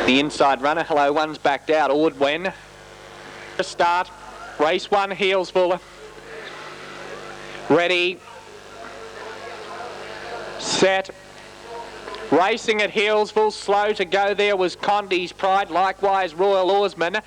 The inside runner, Hello One's backed out. Ordwen to start. Race 1, Healesville. Ready, set. Racing at Healesville, slow to go there was Condy's Pride, likewise Royal Oarsman.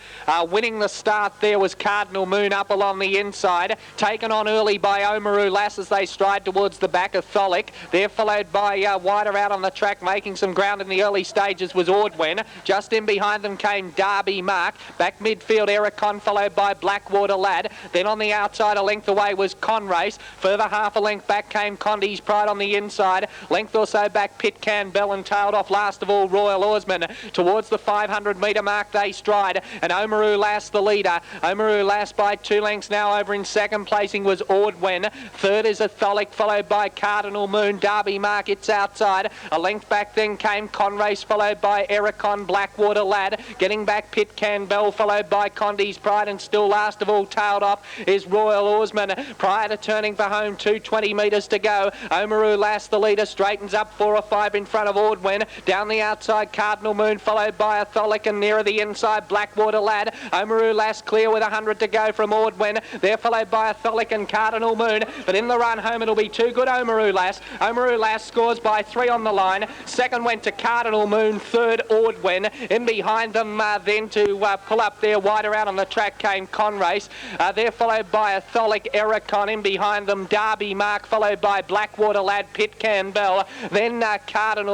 Winning the start there was Cardinal Moon up along the inside, taken on early by Oamaru Lass as they stride towards the back of Tholic. They're followed by wider out on the track, making some ground in the early stages was Ordwen. Just in behind them came Derby Mark. Back midfield, Ericon, followed by Blackwater Lad. Then on the outside, a length away was Conrace. Further half a length back came Condy's Pride on the inside. Length or so back, Pitcan Bell, and tailed off last of all Royal Oarsman. Towards the 500 metre mark they stride, and Oamaru Lass the leader. Oamaru Lass by 2 lengths now over in second placing was Ordwen. Third is Atholic, followed by Cardinal Moon. Derby Mark, it's outside. A length back then came Conrace, followed by Ericon, Blackwater Lad. Getting back Pitcan Bell, followed by Condy's Pride, and still last of all tailed off is Royal Oarsman. Prior to turning for home, 220 metres to go. Oamaru Lass the leader, straightens up 4 or 5 in front of Ordwen. Down the outside, Cardinal Moon, followed by Atholic, and nearer the inside, Blackwater Lad. Oamaru Lass clear with 100 to go from Ordwen. They're followed by Atholic and Cardinal Moon, but in the run home it'll be too good Oamaru Lass. Oamaru Lass scores by 3 on the line. Second went to Cardinal Moon, third Ordwen. In behind them then to pull up there wider out on the track came Conrace. They're followed by Atholic, Ericon. In behind them Derby Mark, followed by Blackwater Lad, Pitcan Bell. Then Cardinal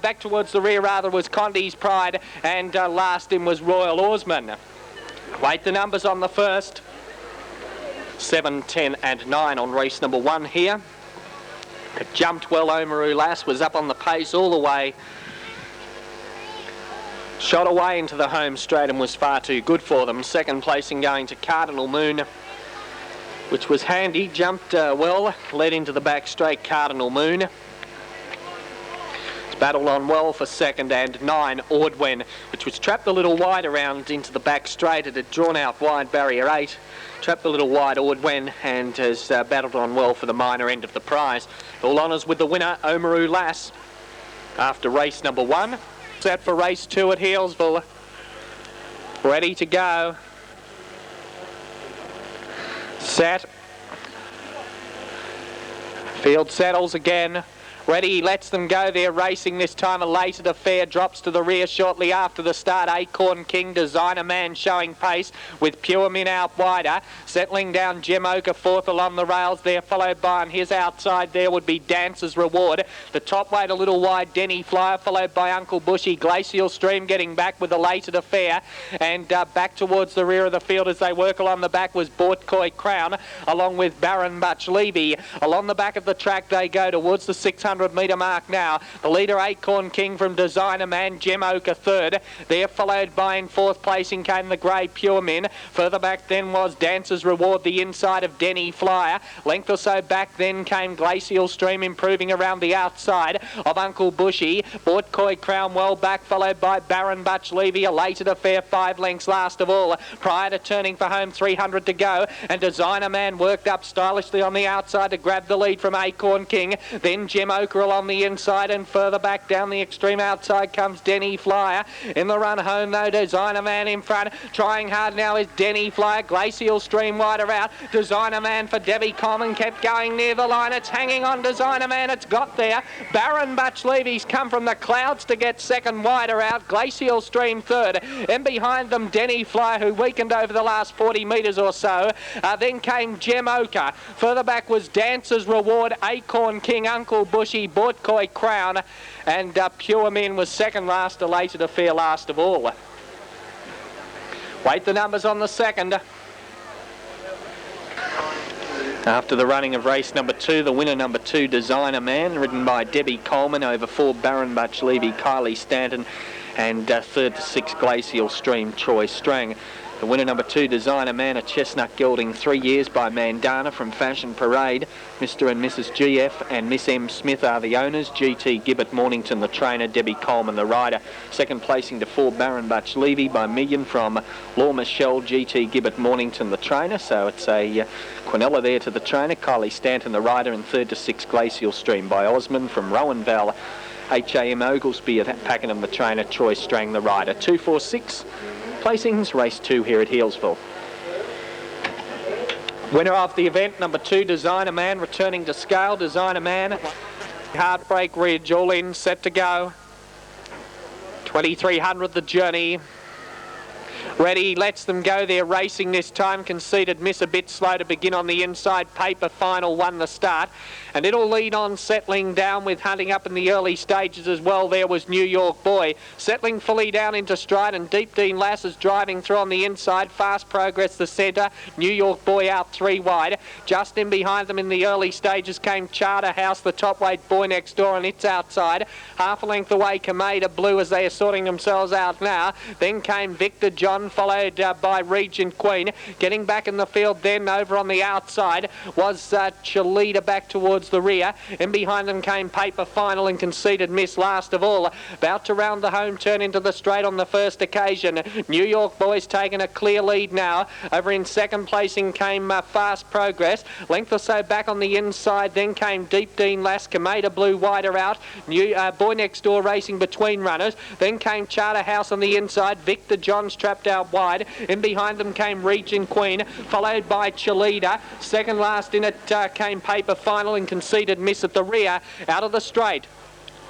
back towards the rear rather was Condy's Pride, and last in was Royal Oarsman. Wait the numbers on the first. 7, 10 and 9 on race number 1 here. It jumped well. Oamaru Lass was up on the pace all the way. Shot away into the home straight and was far too good for them. Second placing going to Cardinal Moon, which was handy. Jumped well, led into the back straight Cardinal Moon. Battled on well for second, and 9 Ordwen, which was trapped a little wide around into the back straight. It had drawn out wide barrier 8, trapped a little wide Ordwen, and has battled on well for the minor end of the prize. All honours with the winner, Oamaru Lass, after race number 1. Set for race 2 at Healesville. Ready to go. Set. Field settles again. Ready, lets them go. They're racing this time. Elated Affair drops to the rear shortly after the start. Acorn King, Designer Man showing pace with Pure Min out wider. Settling down Gem Ochre fourth along the rails there, followed by on his outside there would be Dancer's Reward. The top weight a little wide, Denny Flyer, followed by Uncle Bushy. Glacial Stream getting back with Elated Affair, and back towards the rear of the field as they work along the back was Bortkoi Crown, along with Baron Butch Levy. Along the back of the track they go towards the 600 metre mark now. The leader Acorn King from Designer Man, Gem Ochre third. They're followed by in fourth placing came the grey Pure Min. Further back then was Dancer's Reward, the inside of Denny Flyer. Length or so back then came Glacial Stream, improving around the outside of Uncle Bushy. Bortkoi Crown well back, followed by Baron Butch Levy. Elated Affair 5 lengths last of all. Prior to turning for home, 300 to go, and Designer Man worked up stylishly on the outside to grab the lead from Acorn King. Then Gem Ochre on the inside, and further back down the extreme outside comes Denny Flyer. In the run home though, Designer Man in front. Trying hard now is Denny Flyer. Glacial Stream wider out. Designer Man for Debbie Coleman kept going near the line. It's hanging on Designer Man. It's got there. Baron Butch Levy's come from the clouds to get second wider out. Glacial Stream third. And behind them Denny Flyer, who weakened over the last 40 metres or so. Then came Gem Ochre. Further back was Dancer's Reward, Acorn King, Uncle Bushy, Bortkoi Crown, and Pure Min was second last. Elated Affair last of all. Wait the numbers on the second. After the running of race number 2, the winner number 2, Designer Man, ridden by Debbie Coleman, over 4 Baron Butch Levy, Kylie Stanton, and third to 6 Glacial Stream, Troy Strang. The winner number 2, Designer Man, a chestnut gelding, 3 years by Mandana from Fashion Parade. Mr. and Mrs. GF and Miss M. Smith are the owners. GT Gibbet Mornington the trainer, Debbie Coleman the rider. Second placing to 4 Baron Butch Levy by Million from Law Michelle, GT Gibbet Mornington the trainer. So it's a Quinella there to the trainer, Kylie Stanton the rider, and third to 6 Glacial Stream by Osmond from Rowan Val. HAM Oglesby of Pakenham the trainer, Troy Strang the rider. 246 placings, race 2 here at Healesville. Winner of the event, number 2, Designer Man, returning to scale. Designer Man, Heartbreak Ridge, all in, set to go. 2300 the journey. Ready, lets them go. They're racing this time. Conceded miss, a bit slow to begin on the inside. Paper Final won the start. And it'll lead on, settling down with hunting up in the early stages as well. There was New York Boy. Settling fully down into stride, and Deep Dean Lass is driving through on the inside. Fast Progress the centre. New York Boy out 3 wide. Just in behind them in the early stages came Charterhouse, the top weight Boy Next Door, and it's outside. Half a length away, Kameda Blue as they are sorting themselves out now. Then came Victor John, followed by Regent Queen. Getting back in the field then over on the outside was Chalita back towards the rear. In behind them came Paper Final and Conceded Miss last of all. About to round the home turn into the straight on the first occasion. New York Boys taking a clear lead now. Over in second placing came Fast Progress. Length or so back on the inside. Then came Deep Dean Lass. Kameda Blue wider out. Boy Next Door racing between runners. Then came Charterhouse on the inside. Victor John's trapped out wide. In behind them came Regent Queen, followed by Chalita. Second last in it came Paper Final and Conceded Miss at the rear. Out of the straight.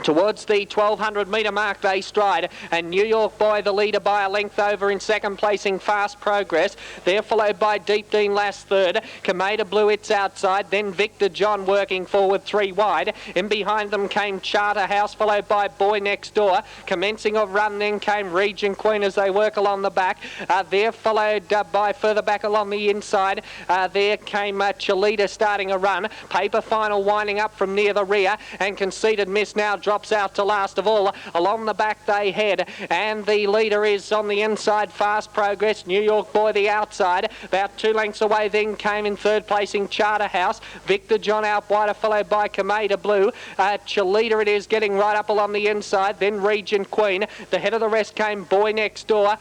Towards the 1200 metre mark they stride, and New York Boy the leader by a length over. In second placing Fast Progress. They're followed by Deep Dean Lass third. Kameda Blue it's outside. Then Victor John working forward 3 wide. In behind them came Charterhouse, followed by Boy Next Door. Commencing of run then came Regent Queen as they work along the back. They're followed by further back along the inside. There came Chalita starting a run. Paper Final winding up from near the rear, and Conceded Miss now drops out to last of all. Along the back they head, and the leader is on the inside, Fast Progress. New York Boy the outside. About 2 lengths away then came in third placing Charterhouse. Victor John out wider, followed by Kameda Blue. Chalita it is, getting right up along the inside. Then Regent Queen. The head of the rest came Boy Next Door,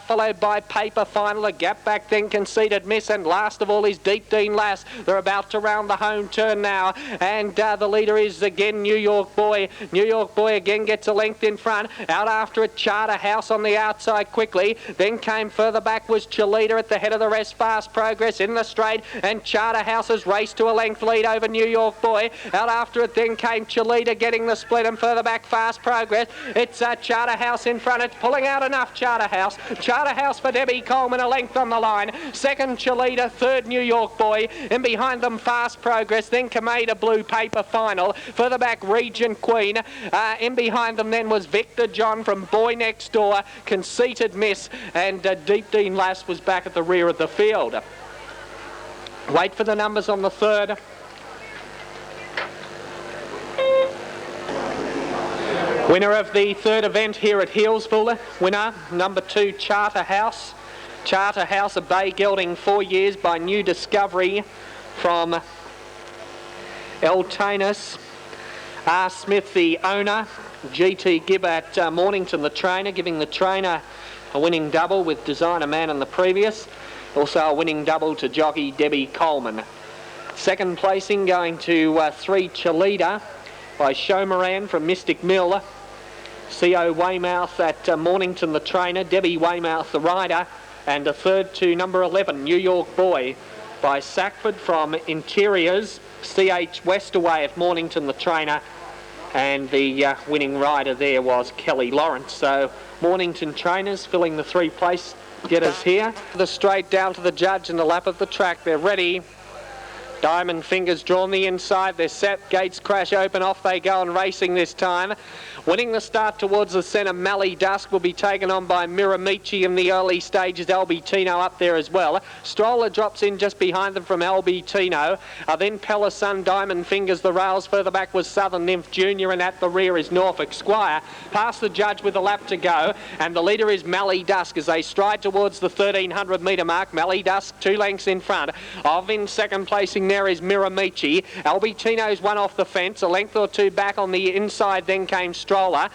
followed by Paper Final. A gap back then Conceded Miss, and last of all is Deep Dean Lass. They're about to round the home turn now, and the leader is again New York Boy. New York Boy again gets a length in front. Out after it, Charterhouse on the outside quickly. Then came further back was Chalita at the head of the rest. Fast Progress in the straight, and Charterhouse has raced to a length lead over New York Boy. Out after it then came Chalita getting the split, and further back Fast Progress. It's Charterhouse in front. It's pulling out enough, Charterhouse. Charterhouse for Debbie Coleman, a length on the line. Second Chalita, third New York Boy. In behind them Fast Progress, then Kameda Blue, Paper Final. Further back Regent Queen. In behind them then was Victor John from Boy Next Door. Conceited Miss, and Deep Dean Lass was back at the rear of the field. Wait for the numbers on the third. Winner of the third event here at Healesville. Winner, number 2, Charterhouse. Charterhouse, a bay gelding, 4 years by New Discovery from Eltanus. R. Smith, the owner. GT Gibb at Mornington, the trainer, giving the trainer a winning double with Designer Man in the previous. Also a winning double to jockey Debbie Coleman. Second placing going to 3 Chalita by Showmaran from Mystic Mill. CO Weymouth at Mornington, the trainer. Debbie Weymouth, the rider. And a third to number 11, New York Boy by Sackford from Interiors. CH Westaway at Mornington, the trainer. And the winning rider there was Kelly Lawrence. So Mornington trainers filling the 3 place getters here. The straight down to the judge in the lap of the track. They're ready. Diamond Fingers drawn the inside. They're set. Gates crash open. Off they go and racing this time. Winning the start towards the centre, Mally Dusk will be taken on by Miramichi in the early stages. Albitino up there as well. Stroller drops in just behind them from Albitino. Then Pelosun, Diamond Fingers, the rails. Further back was Southern Nymph Junior, and at the rear is Norfolk Squire. Past the judge with a lap to go, and the leader is Mally Dusk as they stride towards the 1300 metre mark. Mally Dusk 2 lengths in front of. In second placing there is Miramichi. Albitino's one off the fence. A length or 2 back on the inside then came Stroller.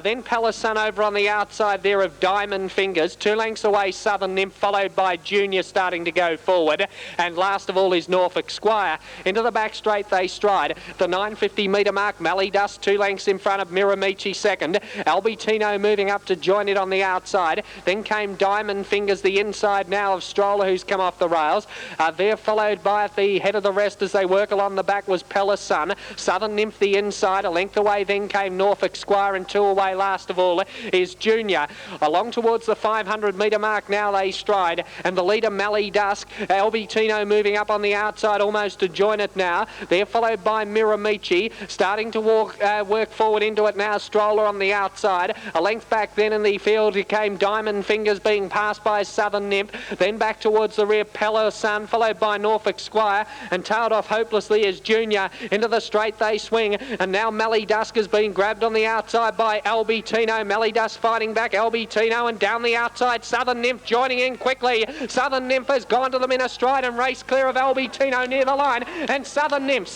Then Palace Sun over on the outside there of Diamond Fingers. 2 lengths away Southern Nymph, followed by Junior starting to go forward. And last of all is Norfolk Squire. Into the back straight they stride. The 950 metre mark, Mally Dust 2 lengths in front of Miramichi second. Albitino moving up to join it on the outside. Then came Diamond Fingers, the inside now of Stroller, who's come off the rails. They're followed by at the head of the rest as they work along the back was Palace Sun. Southern Nymph the inside. A length away then came Norfolk Squire, and 2 away last of all is Junior. Along towards the 500 metre mark now they stride, and the leader Mally Dusk. Albitino moving up on the outside almost to join it now. They're followed by Miramichi, starting to work forward into it now. Stroller on the outside. A length back then in the field came Diamond Fingers, being passed by Southern Nymph. Then back towards the rear Palace Sun, followed by Norfolk Squire, and tailed off hopelessly as Junior. Into the straight they swing, and now Mally Dusk has been grabbed on the outside by Albitino. Mally Dusk fighting back Albitino, and down the outside Southern Nymph joining in quickly. Southern Nymph has gone to them in a stride and raced clear of Albitino near the line, and Southern Nymph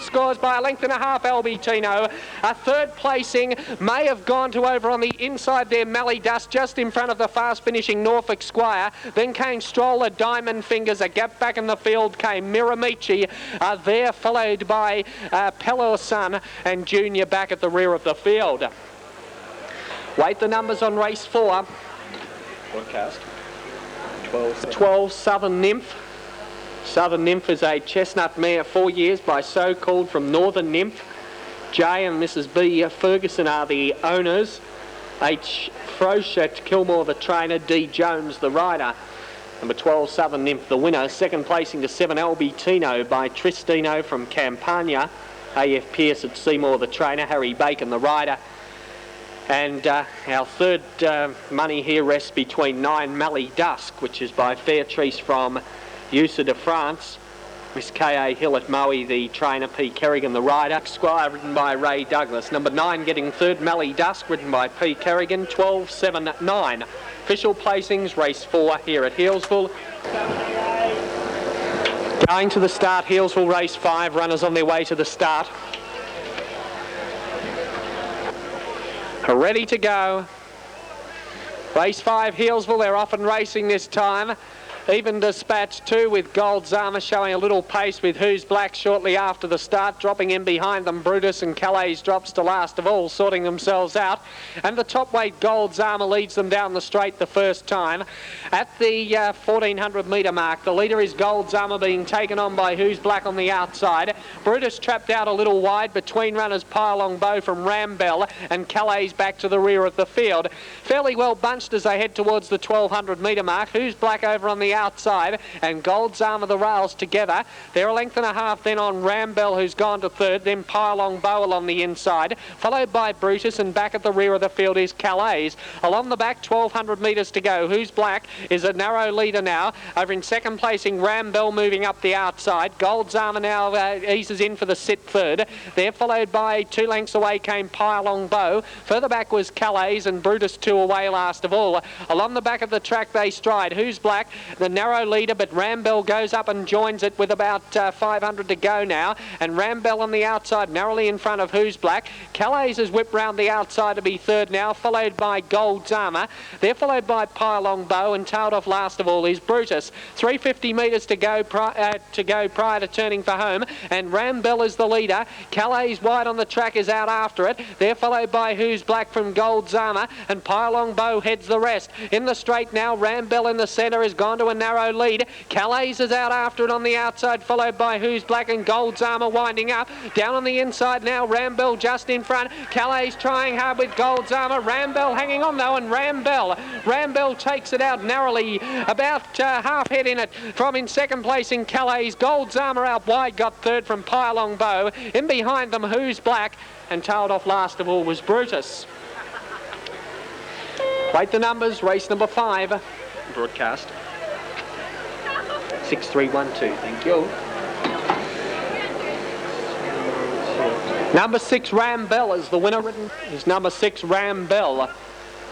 scores by a length and a half Albitino. A third placing may have gone to over on the inside there Mally Dusk, just in front of the fast finishing Norfolk Squire. Then came Stroller, Diamond Fingers. A gap back in the field came Miramichi, there followed by Palace Sun, and Junior back at the rear of the field. Wait the numbers on race 4. Broadcast. 12 Southern Nymph. Southern Nymph is a chestnut mare, 4 years, by so-called from Northern Nymph. J and Mrs. B. Ferguson are the owners. H. Frochet Kilmore the trainer. D. Jones the rider. Number 12 Southern Nymph the winner. Second placing to 7 Albitino by Tristino from Campania. A.F. Pearce at Seymour the trainer. Harry Bacon the rider. And our third money here rests between 9 Mally Dusk, which is by Fairtrice from USA de France. Miss K.A. Hill at Moe the trainer. P. Kerrigan the rider. Squire ridden by Ray Douglas. Number 9 getting third, Mally Dusk, ridden by P. Kerrigan. 12, 7, 9. Official placings, race 4 here at Healesville. Going to the start, Healesville race 5. Runners on their way to the start. Ready to go. Race 5 Healesville, they're off and racing this time. Even Dispatch 2 with Gold Zama showing a little pace with Who's Black shortly after the start. Dropping in behind them, Brutus and Calais drops to last of all, sorting themselves out. And the top weight Gold Zama leads them down the straight the first time. At the 1400 metre mark, the leader is Gold Zama, being taken on by Who's Black on the outside. Brutus trapped out a little wide between runners Pylong Bow from Rambell, and Calais back to the rear of the field. Fairly well bunched as they head towards the 1200 metre mark. Who's Black over on the outside, and Gold Zama the rails together. They're a length and a half then on Rambell, who's gone to third, then Pylong Bow along the inside, followed by Brutus, and back at the rear of the field is Calais. Along the back, 1200 metres to go. Who's Black is a narrow leader now. Over in second placing, Rambell moving up the outside. Gold Zama now eases in for the sit third. They're followed by 2 lengths away came Pylong Bow. Further back was Calais, and Brutus 2 away last of all. Along the back of the track they stride. Who's Black, the narrow leader, but Rambell goes up and joins it with about 500 to go now, and Rambell on the outside narrowly in front of Who's Black. Calais has whipped round the outside to be third now, followed by Gold Zama. They're followed by Pylong Bow, and tailed off last of all is Brutus. 350 metres to go prior to turning for home, and Rambell is the leader. Calais wide on the track is out after it. They're followed by Who's Black from Gold Zama, and Pylong Bow heads the rest. In the straight now, Rambell in the centre has gone to a narrow lead. Calais is out after it on the outside, followed by Who's Black, and Gold Zama winding up. Down on the inside now, Rambell just in front. Calais trying hard with Gold Zama. Rambell hanging on though, and Rambell takes it out narrowly, about half head in it from in second place in Calais. Gold Zama out wide, got third from Pylong Bow. In behind them, Who's Black, and tailed off last of all was Brutus. Wait the numbers, race number 5. Broadcast. 6312, thank you. Number 6 Rambell is the winner. Is number 6 Rambell.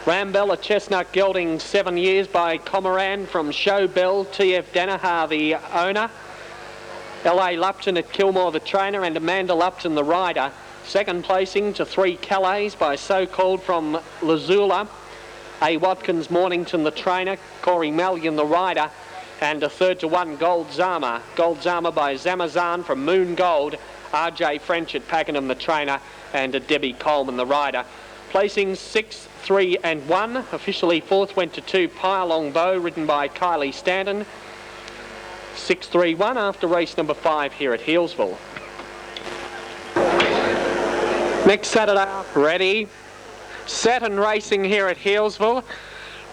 Rambell, a chestnut gelding, 7 years, by Comoran from Showbell. T.F. Danaher the owner. L.A. Lupton at Kilmore the trainer, and Amanda Lupton the rider. Second placing to 3 Calais by So Called from Lazula. A. Watkins Mornington the trainer, Corey Mallion the rider, and a third to 1 Gold Zama. Gold Zama by Zamazan from Moon Gold, RJ French at Pakenham the trainer, and Debbie Coleman the rider. Placing 6, 3 and 1. Officially fourth went to 2 Pylong Bow, ridden by Kylie Stanton. 6, 3, 1 after race number 5 here at Healesville. Next Saturday, ready, set and racing here at Healesville.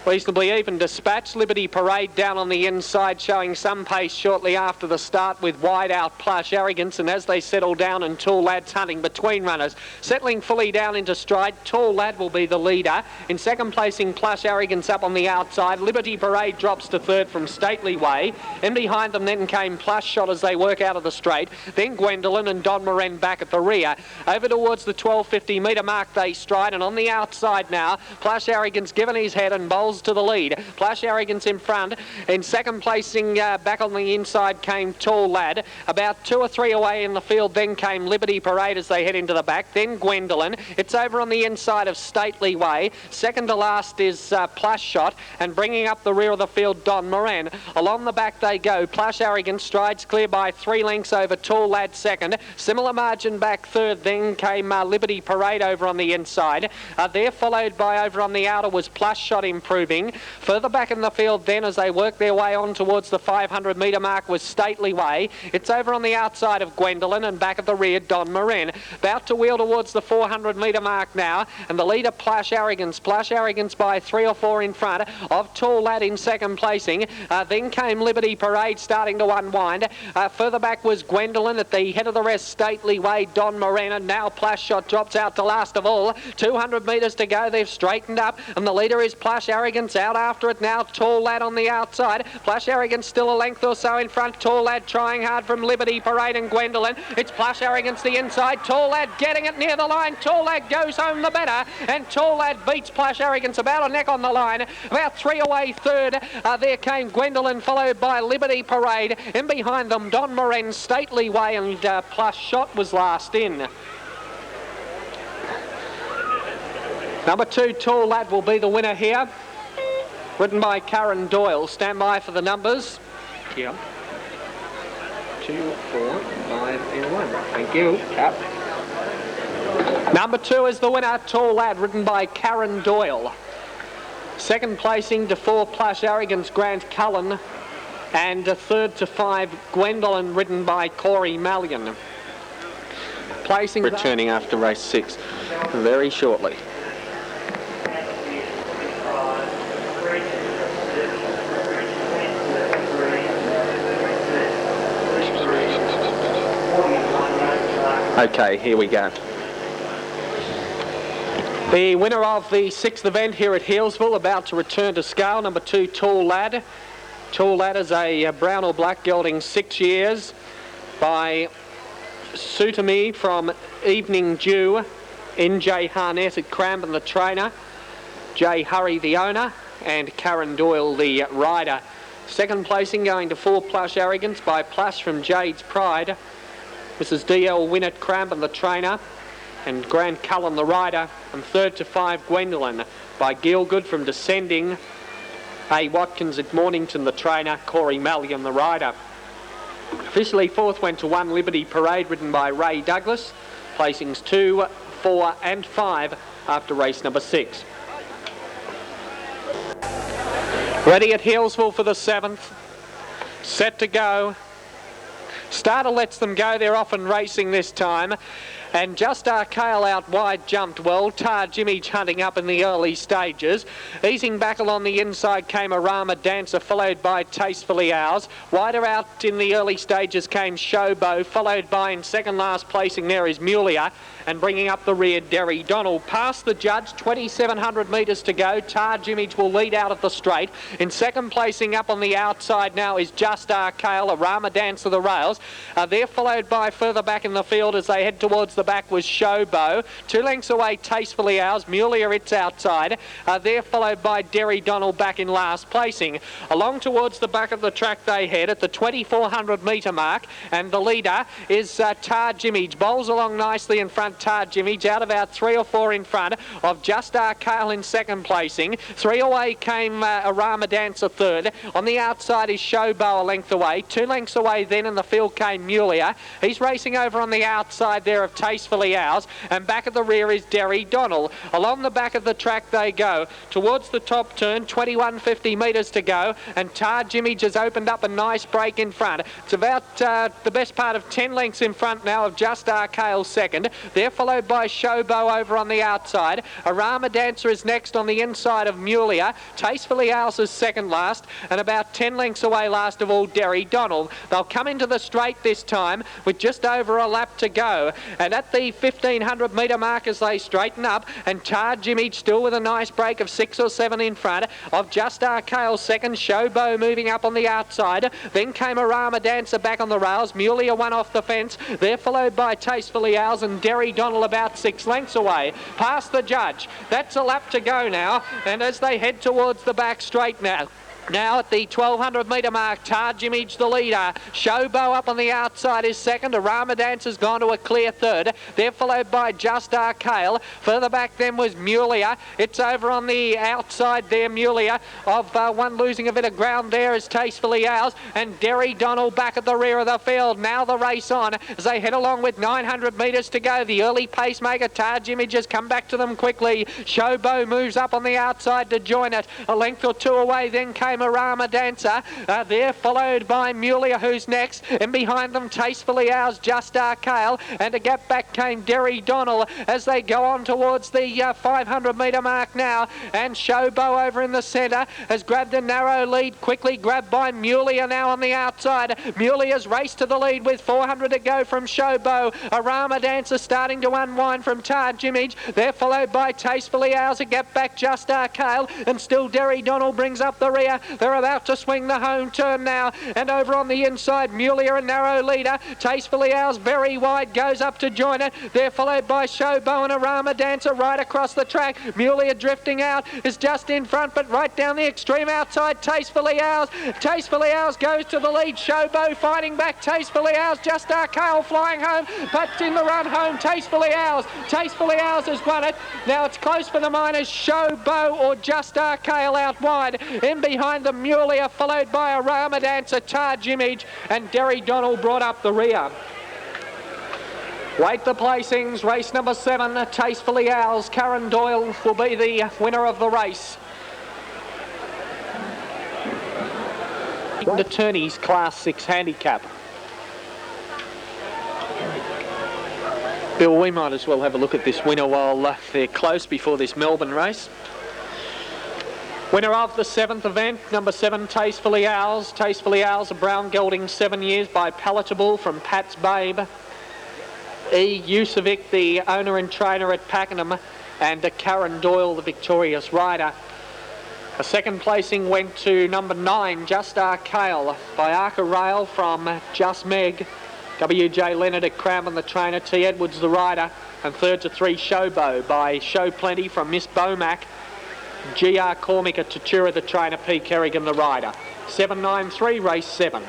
Reasonably even dispatch. Liberty Parade down on the inside, showing some pace shortly after the start with wide out Plush Arrogance, and as they settle down and Tall Lad's hunting between runners. Settling fully down into stride, Tall Lad will be the leader. In second placing, Plush Arrogance up on the outside. Liberty Parade drops to third from Stately Way. In behind them then came Plush Shot as they work out of the straight. Then Gwendolyn and Don Moran back at the rear. Over towards the 1250 metre mark they stride, and on the outside now, Plush Arrogance given his head and bowls to the lead. Plush Arrogance in front. In second placing, back on the inside came Tall Lad. About 2 or 3 away in the field then came Liberty Parade as they head into the back. Then Gwendolyn. It's over on the inside of Stately Way. Second to last is Plush Shot, and bringing up the rear of the field, Don Moran. Along the back they go. Plush Arrogance strides clear by 3 lengths over Tall Lad second. Similar margin back third. Then came Liberty Parade over on the inside. There followed by over on the outer was Plush Shot improving. Further back in the field then as they work their way on towards the 500 metre mark was Stately Way. It's over on the outside of Gwendolyn, and back at the rear Don Moran. About to wheel towards the 400 metre mark now, and the leader Plush Arrogance. Plush Arrogance by 3 or 4 in front of Tall Lad in second placing. Then came Liberty Parade starting to unwind. Further back was Gwendolyn. At the head of the rest, Stately Way, Don Moran, and now Plush Shot drops out to last of all. 200 metres to go. They've straightened up, and the leader is Plush Arrogance. Out after it now, Tall Lad on the outside. Plush Arrogance still a length or so in front. Tall Lad trying hard from Liberty Parade and Gwendolyn. It's Plush Arrogance the inside. Tall Lad getting it near the line. Tall Lad goes home the better, and Tall Lad beats Plush Arrogance about a neck on the line. About 3 away third. There came Gwendolyn, followed by Liberty Parade. In behind them, Don Moran, Stately Way, and Plush Shot was last in. Number 2, Tall Lad, will be the winner here. Ridden by Karen Doyle. Stand by for the numbers. Yeah. 2, 4, 5 and 1. Thank you. Yep. Number 2 is the winner, Tall Lad, ridden by Karen Doyle. Second placing to 4 Plush Arrogance, Grant Cullen. And third to 5 Gwendolyn, ridden by Corey Mallion. Placing returning after race 6 very shortly. Okay, here we go. The winner of the 6th event here at Healesville, about to return to scale, number 2, Tall Lad. Tall Lad is a brown or black gelding, 6 years, by Suitami from Evening Dew, NJ Harnett at Cranbourne the trainer, J Hurry the owner, and Karen Doyle the rider. Second placing going to 4 Plush Arrogance by Plush from Jade's Pride. Mrs. D.L. Win at Cranbourne the trainer, and Grant Cullen the rider. And third to 5 Gwendolyn by Gielgud from Descending. A. Watkins at Mornington the trainer, Corey Mallion the rider. Officially fourth went to 1 Liberty Parade, ridden by Ray Douglas. Placings 2, 4 and 5 after race number 6. Ready at Healesville for the 7th. Set to go. Starter lets them go. They're off and racing this time. And Just Arcale out wide jumped well. Tar Jimmy's hunting up in the early stages. Easing back along the inside came Arama Dancer, followed by Tastefully Ours. Wider out in the early stages came Showbow, followed by in second last placing there is Mulia. And bringing up the rear, Derry Donald. Past the judge, 2,700 metres to go. Tar Jimmy's will lead out of the straight. In second placing up on the outside now is Just Arcale, Arama Dancer the rails. They're followed by further back in the field as they head towards towards the back was Showbow. 2 lengths away, Tastefully Ours. Mulia, it's outside. They're followed by Derry Donald back in last placing. Along towards the back of the track they head at the 2400 metre mark, and the leader is Taj Image. Bowls along nicely in front, Taj Image, out about 3 or 4 in front of Just Arcale in second placing. 3 away came Arama Dancer third. On the outside is Showbow a length away. 2 lengths away then in the field came Mulia. He's racing over on the outside there of Tastefully Ours, and back at the rear is Derry Donald. Along the back of the track they go. Towards the top turn, 2150 metres to go, and Taj Image has opened up a nice break in front. It's about the best part of 10 lengths in front now of Just Arcale second. They're followed by Showbow over on the outside. Arama Dancer is next on the inside of Mulia. Tastefully Ours is second last, and about 10 lengths away last of all Derry Donald. They'll come into the straight this time with just over a lap to go, and at the 1500 metre mark as they straighten up, and Taj Image still with a nice break of 6 or 7 in front of Just Arcale second. Showbow moving up on the outside. Then came Arama Dancer back on the rails. Mulia one off the fence. They're followed by Tastefully Ours and Derry Donald about 6 lengths away. Past the judge. That's a lap to go now, and as they head towards the back straight now. Now at the 1200 metre mark, Taj Image the leader. Showbow up on the outside is second. Arama Dancer's gone to a clear third. They're followed by Just Arcale. Further back then was Mulia. It's over on the outside there, Mulia. Of one losing a bit of ground there is Tastefully Ours. And Derry Donald back at the rear of the field. Now the race on as they head along with 900 metres to go. The early pacemaker, Taj Image, has come back to them quickly. Showbow moves up on the outside to join it. A length or 2 away then came Arama Dancer. They're followed by Mulia, who's next, and behind them Tastefully Ours, Just Arcale, and a gap back came Derry Donald as they go on towards the 500 metre mark now, and Showbow over in the centre has grabbed a narrow lead, quickly grabbed by Mulia now on the outside. Mulia's raced to the lead with 400 to go from Showbow. Arama Dancer starting to unwind from Taj Image. They're followed by Tastefully Ours, a gap back Just Arcale, and still Derry Donald brings up the rear. They're about to swing the home turn now, and over on the inside, Mulia, a narrow leader. Tastefully Ours very wide, goes up to join it. They're followed by Showbow and Arama Dancer right across the track. Mulia drifting out is just in front, but right down the extreme outside, Tastefully Ours. Tastefully Ours goes to the lead. Showbow fighting back. Tastefully Ours, Just Arcale flying home, but in the run home, Tastefully Ours. Tastefully Ours has won it. Now it's close for the minors. Showbow or Just Arcale out wide. In behind the Mulia, followed by Arama Dancer, Taj Image, and Derry Donald brought up the rear. Wait the placings. Race number 7, Tastefully Ours. Karen Doyle will be the winner of the race. Attorney's Class 6 handicap. Bill, we might as well have a look at this winner while they're close before this Melbourne race. Winner of the 7th event, number 7, Tastefully Ours. Tastefully Ours, a brown gelding, 7 years by Palatable from Pat's Babe. E. Yusovic, the owner and trainer at Pakenham, and Karen Doyle, the victorious rider. A second placing went to number 9, Just Arcale, by Arca Rail from Just Meg. W.J. Leonard at Cranbourne, the trainer. T. Edwards, the rider. And third to 3, Showbow, by Show Plenty from Miss Bomac. G.R. Cormick at Tatura, the trainer. P. Kerrigan, the rider. 793, race 7.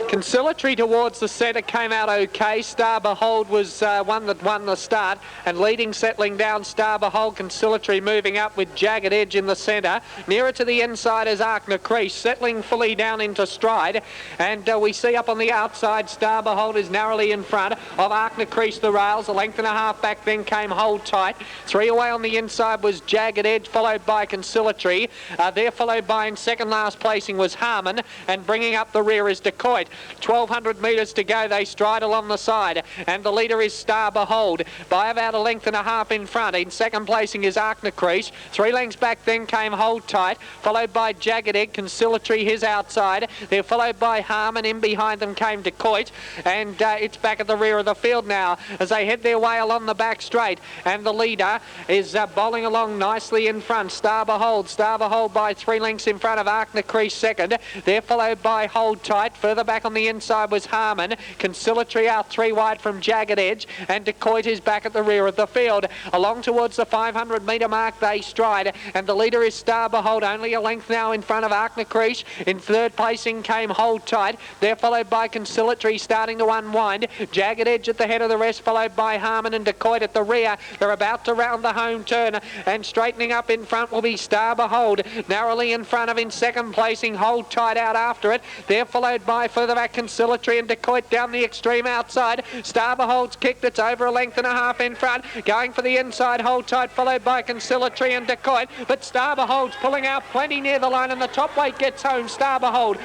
Conciliatory towards the centre came out okay. Star Behold was one that won the start, and leading, settling down, Star Behold. Conciliatory moving up with Jagged Edge in the centre. Nearer to the inside is Crease, settling fully down into stride, and we see up on the outside Star Behold is narrowly in front of Crease, the rails. A length and a half back then came Hold Tight. 3 away on the inside was Jagged Edge, followed by Conciliatory. There followed by in second last placing was Harmon, and bringing up the rear is Decoit. 1,200 metres to go. They stride along the side, and the leader is Star Behold by about a length and a half in front. In second placing is Crease. 3 lengths back then came Hold Tight, followed by Jagged Edge. Conciliatory his outside. They're followed by Harmon. In behind them came Decoit, and it's back at the rear of the field now as they head their way along the back straight, and the leader is bowling along nicely in front. Star Behold by 3 lengths in front of Crease second. They're followed by Hold Tight. Further back on the inside was Harmon. Conciliatory out 3 wide from Jagged Edge, and Decoit is back at the rear of the field. Along towards the 500 metre mark they stride, and the leader is Star Behold, only a length now in front of Crease. In third placing came Hold Tight. They're followed by Conciliatory starting to unwind. Jagged Edge at the head of the rest, followed by Harmon and Decoit at the rear. They're about to round the home turn, and straightening up in front will be Star Behold. Narrowly in front of in second placing Hold Tight out after it. They're followed by further back Conciliatory and Decoit down the extreme outside. Star Behold's kick that's over a length and a half in front. Going for the inside, Hold Tight, followed by Conciliatory and Decoit. But Star Behold's pulling out plenty near the line, and the top weight gets home. Star Behold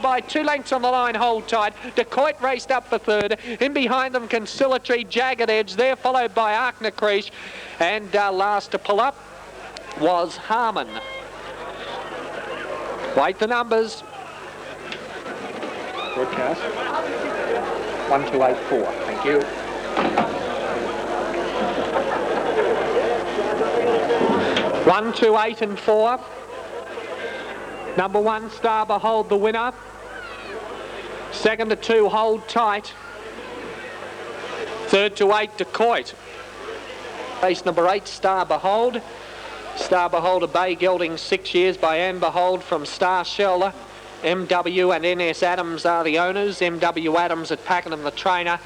by 2 lengths on the line. Hold Tight. Decoit raced up for third. In behind them Conciliatory, Jagged Edge. They're followed by Crease, and last to pull up was Harmon. Wait the numbers. Broadcast. 1284. Thank you. 1, 2, 8 and 4. Number 1, Star Behold, the winner. Second to 2, Hold Tight. Third to 8, Decoit. Race number 8, Star Behold. Star Behold, a bay gelding, 6 years by Anne Behold from Star Shell. MW and NS Adams are the owners. MW Adams at Pakenham, the trainer,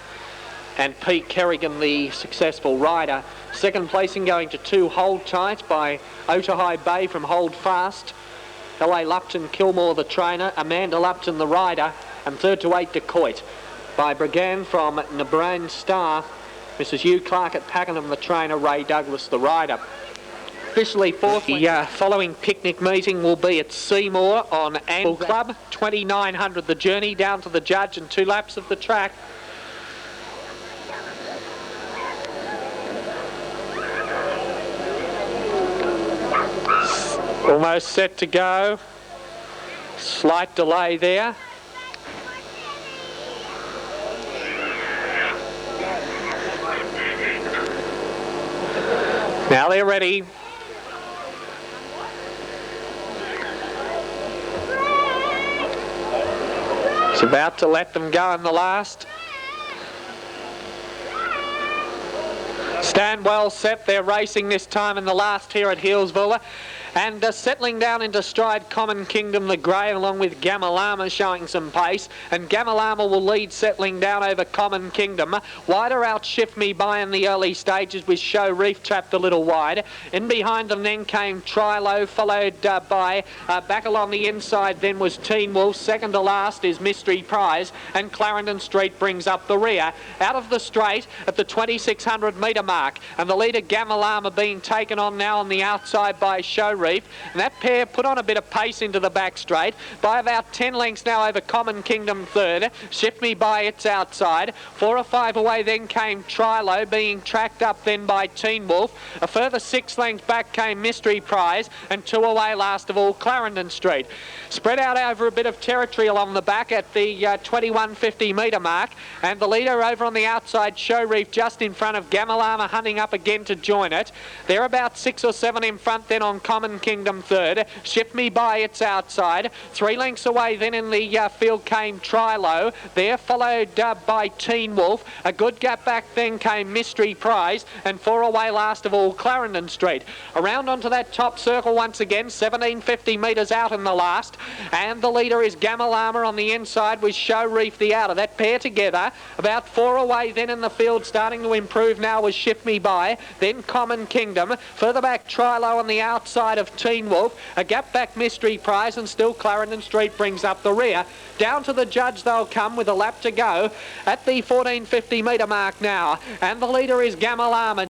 and Pete Kerrigan, the successful rider. Second placing going to 2, Hold Tight by Otahai Bay from Hold Fast. LA Lupton Kilmore, the trainer, Amanda Lupton, the rider, and third to 8, Decoit by Brigand from Nebrain Star. Mrs. Hugh Clark at Pakenham, the trainer, Ray Douglas, the rider. Officially fourth. The following picnic meeting will be at Seymour on Angle Club, 2900 the journey down to the judge and 2 laps of the track. Almost set to go. Slight delay there. Now they're ready. It's about to let them go in the last. Stand well set. They're racing this time in the last here at Healesville. And settling down into stride, Common Kingdom, the grey, along with Gamma Llama showing some pace. And Gamma Llama will lead, settling down over Common Kingdom. Wider out Shift Me By in the early stages, with Show Reef trapped a little wide. In behind them then came Trilo, followed by back along the inside then was Teen Wolf. Second to last is Mystery Prize, and Clarendon Street brings up the rear. Out of the straight at the 2600 metre mark, and the leader Gamma Llama being taken on now on the outside by Show Reef, and that pair put on a bit of pace into the back straight by about 10 lengths now over Common Kingdom third. Shift Me By its outside. 4 or 5 away then came Trilo, being tracked up then by Teen Wolf. A further 6 lengths back came Mystery Prize, and 2 away last of all Clarendon Street. Spread out over a bit of territory along the back at the 2150 metre mark, and the leader over on the outside, Show Reef, just in front of Gamma Llama, hunting up again to join it. They're about 6 or 7 in front then on Common Common Kingdom third. Shift Me By, it's outside. 3 lengths away then in the field came Trilo. There followed by Teen Wolf. A good gap back then came Mystery Prize. And 4 away last of all Clarendon Street. Around onto that top circle once again. 1750 metres out in the last. And the leader is Gamalama on the inside with Show Reef the outer. That pair together. About 4 away then in the field, starting to improve now was Shift Me By. Then Common Kingdom. Further back Trilo on the outside of Teen Wolf. A gap back Mystery Prize, and still Clarendon Street brings up the rear. Down to the judge they'll come with a lap to go at the 1450 metre mark now. And the leader is Gamalama.